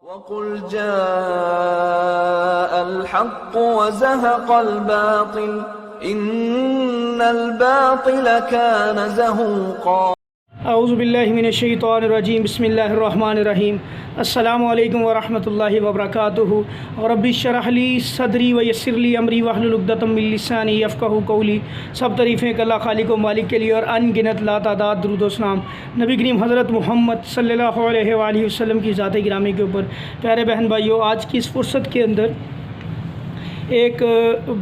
वक़ुल जाअल हक़्क़ु व ज़हक़ल बातिल इन्नल बातिल कान ज़हूक़ा। औज़ु बिल्लाहि मिनश शैतानिर रजीम बिस्मिल्लाहिर रहमानिर रहीम। अस्सलामु अलैकुम व रहमतुल्लाहि व बरकातुहू। रब्बि इश्रह ली सदरी व यस्सिर ली अमरी वहलुल उक़दतम मिन लिसानी यफ़क़हू क़ौली। सब तारीफ़ें अल्लाह खालिक व मालिक के लिए और अनगिनत लातादाद दुरूद व सलाम नबी करीम हज़रत मोहम्मद सल्लल्लाहु अलैहि वसल्लम की ज़ात गिरामी के ऊपर। प्यारे बहन भाइयों, आज की इस फुर्सत के अंदर एक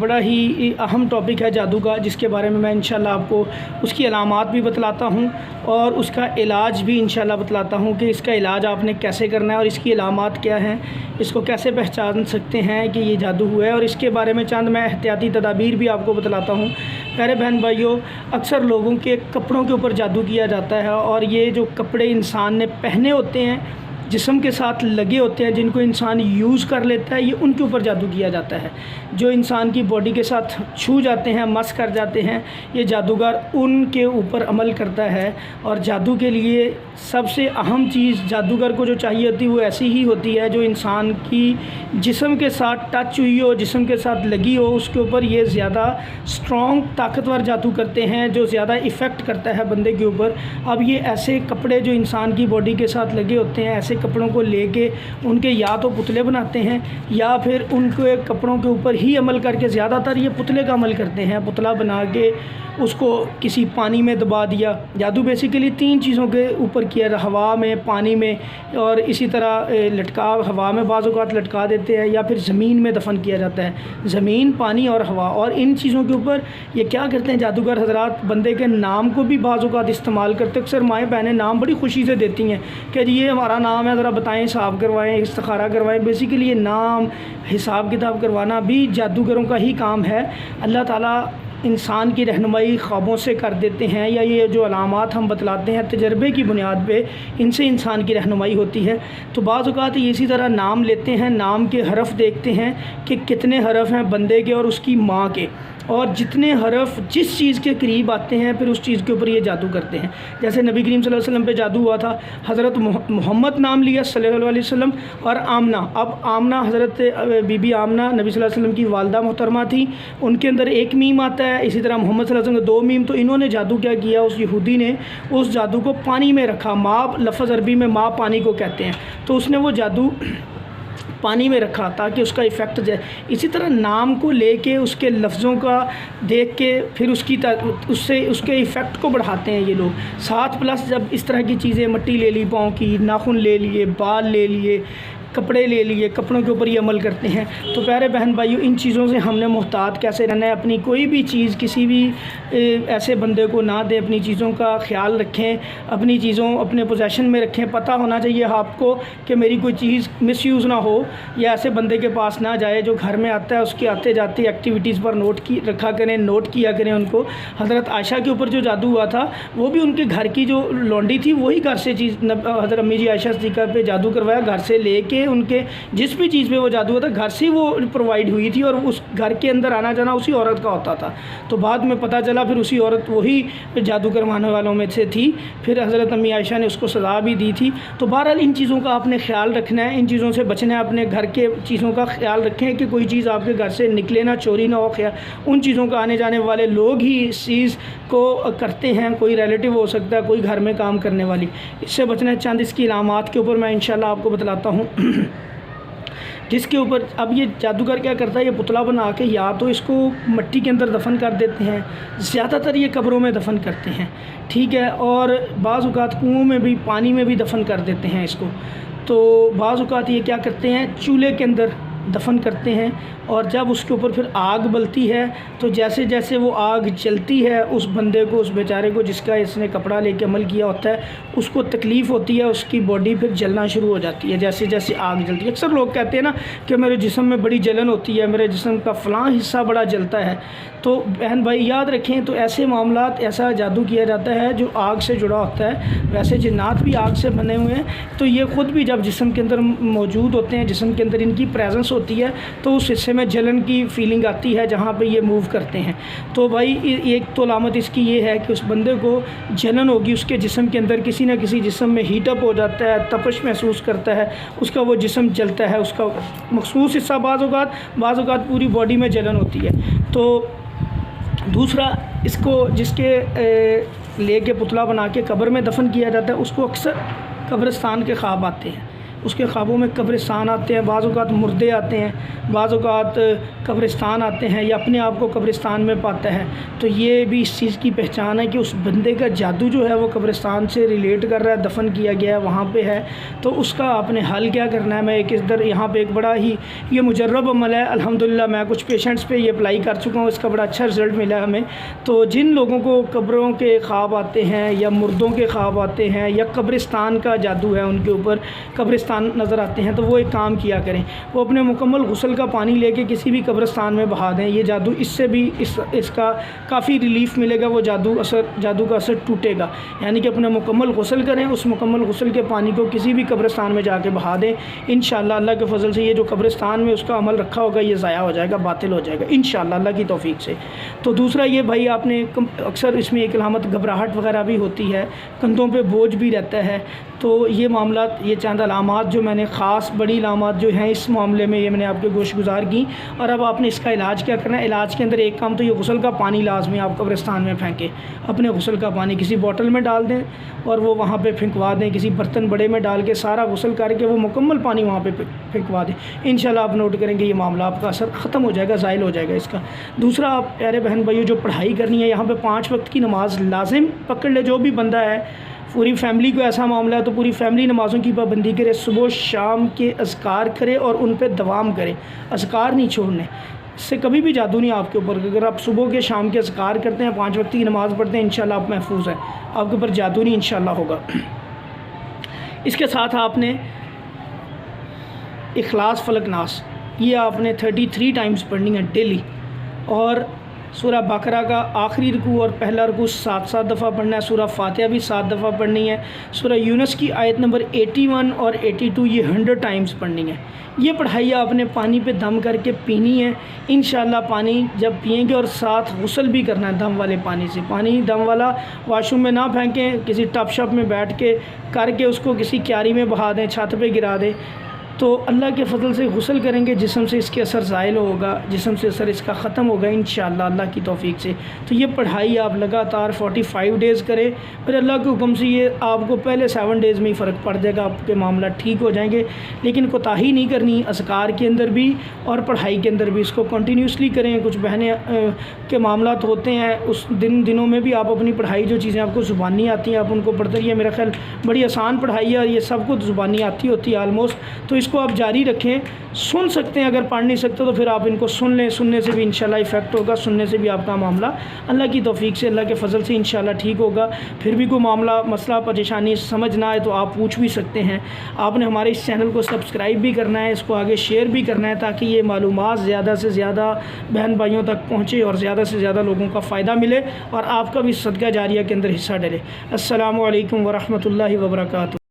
बड़ा ही अहम टॉपिक है जादू का, जिसके बारे में मैं इंशाल्लाह आपको उसकी अलामात भी बतलाता हूँ और उसका इलाज भी इंशाल्लाह बतलाता हूँ कि इसका इलाज आपने कैसे करना है और इसकी अलामात क्या हैं, इसको कैसे पहचान सकते हैं कि ये जादू हुआ है, और इसके बारे में चंद मैं एहतियाती तदाबीर भी आपको बतलाता हूँ। प्यारे बहन भाइयों, अक्सर लोगों के कपड़ों के ऊपर जादू किया जाता है और ये जो कपड़े इंसान ने पहने होते हैं, जिस्म के साथ लगे होते हैं, जिनको इंसान यूज़ कर लेता है, ये उनके ऊपर जादू किया जाता है। जो इंसान की बॉडी के साथ छू जाते हैं, मस कर जाते हैं, ये जादूगर उनके ऊपर अमल करता है। और जादू के लिए सबसे अहम चीज़ जादूगर को जो चाहिए होती है वो ऐसी ही होती है जो इंसान की जिस्म के साथ टच हुई हो, जिस्म के साथ लगी हो, उसके ऊपर ये ज़्यादा स्ट्रॉन्ग ताकतवर जादू करते हैं, जो ज़्यादा इफ़ेक्ट करता है बंदे के ऊपर। अब ये ऐसे कपड़े जो इंसान की बॉडी के साथ लगे होते हैं, ऐसे कपड़ों को लेके उनके या तो पुतले बनाते हैं या फिर उनके कपड़ों के ऊपर ही अमल करके, ज़्यादातर ये पुतले का अमल करते हैं। पुतला बना के उसको किसी पानी में दबा दिया। जादू बेसिकली तीन चीज़ों के ऊपर किया, हवा में, पानी में, और इसी तरह लटका, हवा में बाज़ औक़ात लटका देते हैं या फिर ज़मीन में दफन किया जाता है। ज़मीन, पानी और हवा, और इन चीज़ों के ऊपर ये क्या करते हैं जादूगर हज़रात, बंदे के नाम को भी बाज़ औक़ात इस्तेमाल करते हैं। अक्सर माएँ बहनें नाम बड़ी खुशी से देती हैं कि जी ये हमारा नाम है, ज़रा बताएं, हिसाब करवाएं, इस्तिखारा करवाएं। बेसिकली ये नाम, हिसाब किताब करवाना भी जादूगरों का ही काम है। अल्लाह ताला इंसान की रहनुमाई ख्वाबों से कर देते हैं, या ये जो अलामात हम बतलाते हैं तजर्बे की बुनियाद पे, इनसे इंसान की रहनुमाई होती है। तो बाज़ औक़ात ये इसी तरह नाम लेते हैं, नाम के हरफ देखते हैं कि कितने हरफ हैं बंदे के और उसकी माँ के, और जितने हरफ जिस चीज़ के करीब आते हैं फिर उस चीज़ के ऊपर ये जादू करते हैं। जैसे नबी करीम सल्लल्लाहु अलैहि वसल्लम पे जादू हुआ था, हज़रत मोहम्मद नाम लिया सल्लल्लाहु अलैहि वसल्लम, और आमना। अब आमना, हज़रत बीबी आमना नबी सल्लल्लाहु अलैहि वसल्लम की वालदा मोहतरमा थी, उनके अंदर एक मीम आता है। इसी तरह मोहम्मद सल्लल्लाहु अलैहि वसल्लम के दो मीम। तो इन्होंने जादू क्या किया, उस यहूदी ने उस जादू को पानी में रखा। माँ, लफ्ज़ अरबी में माँ पानी को कहते हैं, तो उसने वो जादू पानी में रखा ताकि उसका इफ़ेक्ट जाए। इसी तरह नाम को लेके, उसके लफ्ज़ों का देख के फिर उससे उसके इफ़ेक्ट को बढ़ाते हैं ये लोग। साथ प्लस जब इस तरह की चीज़ें, मट्टी ले ली पाँव की, नाखून ले लिए, बाल ले लिए, कपड़े ले लिए, कपड़ों के ऊपर ये अमल करते हैं। तो प्यारे बहन भाइयों, इन चीज़ों से हमने मुहतात कैसे रहना है। अपनी कोई भी चीज़ किसी भी ऐसे बंदे को ना दें, अपनी चीज़ों का ख्याल रखें, अपनी चीज़ों अपने पोजेशन में रखें। पता होना चाहिए आपको कि मेरी कोई चीज़ मिसयूज़ ना हो या ऐसे बंदे के पास ना जाए जो घर में आता है। उसके आते जाते एक्टिविटीज़ पर नोट की रखा करें, नोट किया करें उनको। हज़रत आयशा के ऊपर जो जादू हुआ था, वो भी उनके घर की जो लौंडी थी वही घर से चीज़, हज़रत अम्मी जी आयशा सिद्दीक़ा पे जादू करवाया, घर से लेके उनके जिस भी चीज़ पे वो जादू होता घर से वो प्रोवाइड हुई थी, और उस घर के अंदर आना जाना उसी औरत का होता था। तो बाद में पता चला फिर उसी औरत वही जादू करवाने वालों में से थी। फिर हज़रत अम्मी आयशा ने उसको सज़ा भी दी थी। तो बहरहाल इन चीज़ों का आपने ख्याल रखना है, इन चीज़ों से बचना है। अपने घर के चीज़ों का ख्याल रखें कि कोई चीज़ आपके घर से निकले ना, चोरी ना हो। उन चीज़ों का आने जाने वाले लोग ही इस चीज़ को करते हैं, कोई रिलेटिव हो सकता है, कोई घर में काम करने वाली। इससे बचना है। चंद इसकी इलामात के ऊपर मैं इंशाल्लाह आपको बतलाता हूँ जिसके ऊपर अब ये जादूगर क्या करता है, ये पुतला बना के या तो इसको मिट्टी के अंदर दफन कर देते हैं, ज़्यादातर ये कब्रों में दफन करते हैं, ठीक है, और बाज़ औक़ात कुओं में भी, पानी में भी दफन कर देते हैं इसको। तो बाज़ औक़ात ये क्या करते हैं, चूल्हे के अंदर दफन करते हैं, और जब उसके ऊपर फिर आग बलती है तो जैसे जैसे वो आग जलती है, उस बंदे को, उस बेचारे को जिसका इसने कपड़ा लेके अमल किया होता है, उसको तकलीफ़ होती है, उसकी बॉडी फिर जलना शुरू हो जाती है जैसे जैसे आग जलती है। अक्सर लोग कहते हैं ना कि मेरे जिस्म में बड़ी जलन होती है, मेरे जिस्म का फ़लाँ हिस्सा बड़ा जलता है। तो बहन भाई याद रखें, तो ऐसे मामलात, ऐसा जादू किया जाता है जो आग से जुड़ा होता है। वैसे जिन्नात भी आग से बने हुए हैं, तो ये ख़ुद भी जब जिस्म के अंदर मौजूद होते हैं, जिस्म के अंदर इनकी प्रेजेंस होती है तो उस हिस्से में जलन की फीलिंग आती है जहाँ पे ये मूव करते हैं। तो भाई एक तो अलामत इसकी ये है कि उस बंदे को जलन होगी, उसके जिस्म के अंदर किसी न किसी जिस्म में हीटअप हो जाता है, तपश महसूस करता है, उसका वो जिस्म जलता है, उसका मखसूस हिस्सा बाज़ औक़ात पूरी बॉडी में जलन होती है। तो दूसरा, इसको जिसके लेके पुतला बना के कब्र में दफन किया जाता है उसको अक्सर कब्रिस्तान के ख्वाब आते हैं, उसके ख्वाबों में कब्रिस्तान आते हैं, बाज़ औक़ात मुर्दे आते हैं, बाज़ औक़ात कब्रिस्तान आते हैं या अपने आप को कब्रिस्तान में पाता है। तो ये भी इस चीज़ की पहचान है कि उस बंदे का जादू जो है वो कब्रिस्तान से रिलेट कर रहा है, दफन किया गया है वहाँ पे है। तो उसका आपने हल क्या करना है, मैं एक इधर यहाँ पे एक बड़ा ही ये मुजर्रब अमल है, अल्हम्दुलिल्लाह मैं कुछ पेशेंट्स पे ये अप्लाई कर चुका हूँ, इसका बड़ा अच्छा रिज़ल्ट मिला है हमें। तो जिन लोगों को कब्रों के ख्वाब आते हैं या मुर्दों के ख्वाब आते हैं या कब्रिस्तान का जादू है उनके ऊपर, कब्रिस्तान नज़र आते हैं, तो वो एक काम किया करें, वो अपने मुकम्मल गुस्ल का पानी लेके किसी भी कब्रिस्तान में बहा दें। ये जादू इससे भी इसका काफ़ी रिलीफ़ मिलेगा, वो जादू का असर टूटेगा। यानी कि अपने मुकम्मल गुस्ल करें, उस मुकम्मल गुस्ल के पानी को किसी भी कब्रिस्तान में जाके बहा दें। इंशाअल्लाह अल्लाह के फजल से ये जो कब्रिस्तान में उसका अमल रखा होगा ये ज़ाया हो जाएगा, बातिल हो जाएगा इंशाअल्लाह अल्लाह की तौफीक से। तो दूसरा ये भाई, आपने अक्सर इसमें एक अलामत घबराहट वगैरह भी होती है, कंधों पे बोझ भी रहता है। तो ये मामला, ये चंद अलामात जो मैंने ख़ास बड़ी अलामात जो हैं इस मामले में ये मैंने आपके गोश गुजार की। और अब आपने इसका इलाज क्या करना है, इलाज के अंदर एक काम तो ये गुस्ल का पानी लाजमी आप कब्रिस्तान में फेंकें, अपने गुस्ल का पानी किसी बोतल में डाल दें और वो वहाँ पे फेंकवा दें, किसी बर्तन बड़े में डाल के सारा गुस्ल करके वो मुकम्मल पानी वहाँ पे फेंकवा दें। इंशाल्लाह आप नोट करेंगे ये मामला आपका असर ख़त्म हो जाएगा, ज़ाइल हो जाएगा इसका। दूसरा, आप प्यारे बहन भाइयों जो पढ़ाई करनी है, यहाँ पर 5 वक्त की नमाज़ लाजिम पकड़ ले। जो भी बंदा है, पूरी फैमिली को ऐसा मामला है तो पूरी फैमिली नमाज़ों की पाबंदी करे, सुबह शाम के अज़कार करे और उन पे दवाम करे, अज़कार नहीं छोड़ने। इससे कभी भी जादू नहीं आपके ऊपर। अगर आप सुबह के शाम के अज़कार करते हैं, 5 वक्त की नमाज़ पढ़ते हैं, इंशाल्लाह आप महफूज हैं, आपके ऊपर जादू नहीं इंशाल्लाह होगा। इसके साथ आपने इखलास फलक नास ये आपने 33 टाइम्स पढ़नी है डेली। और सूरह बकरा का आखिरी रुकू और पहला रुकू 7 दफ़ा पढ़ना है। सूरह फातिहा भी 7 दफ़ा पढ़नी है। सूरह यूनुस की आयत नंबर 81 और 82 ये 100 टाइम्स पढ़नी है। ये पढ़ाई आपने पानी पे दम करके पीनी है इंशाअल्लाह। पानी जब पिएंगे और साथ गुस्ल भी करना है दम वाले पानी से। पानी दम वाला वाशरूम में ना फेंकें, किसी टब शप में बैठ के करके उसको किसी क्यारी में बहा दें, छत पे गिरा दें। तो अल्लाह के फजल से गुस्ल करेंगे, जिस्म से इसके असर ज़ाइल होगा, जिस्म से असर इसका ख़त्म होगा इंशाअल्लाह अल्लाह की तौफीक से। तो ये पढ़ाई आप लगातार 45 डेज़ करें, फिर अल्लाह के हुक्म से ये आपको पहले 7 डेज़ में ही फ़र्क पड़ जाएगा, आपके मामला ठीक हो जाएंगे। लेकिन कोताही नहीं करनी, अज़कार के अंदर भी और पढ़ाई के अंदर भी इसको कंटिन्यूसली करें। कुछ बहनें के मामला होते हैं, उस दिनों में भी आप अपनी पढ़ाई जो चीज़ें आपको ज़ुबानी आती हैं आप उनको पढ़ते रहिए। मेरा ख्याल बड़ी आसान पढ़ाई है और ये सबको ज़ुबानी आती होती है आलमोस्ट। तो इसको आप जारी रखें। सुन सकते हैं, अगर पढ़ नहीं सकते तो फिर आप इनको सुन लें, सुनने से भी इंशाल्लाह इफ़ेक्ट होगा, सुनने से भी आपका मामला अल्लाह की तौफीक से, अल्लाह के फ़ज़ल से इंशाल्लाह ठीक होगा। फिर भी कोई मामला, मसला, परेशानी समझ ना आए तो आप पूछ भी सकते हैं। आपने हमारे इस चैनल को सब्सक्राइब भी करना है, इसको आगे शेयर भी करना है ताकि ये मालूमात ज़्यादा से ज़्यादा बहन भाइयों तक पहुँचे और ज़्यादा से ज़्यादा लोगों का फ़ायदा मिले और आपका भी सदका जारिया के अंदर हिस्सा डले। अस्सलामु अलैकुम व रहमतुल्लाहि व बरकातुहू।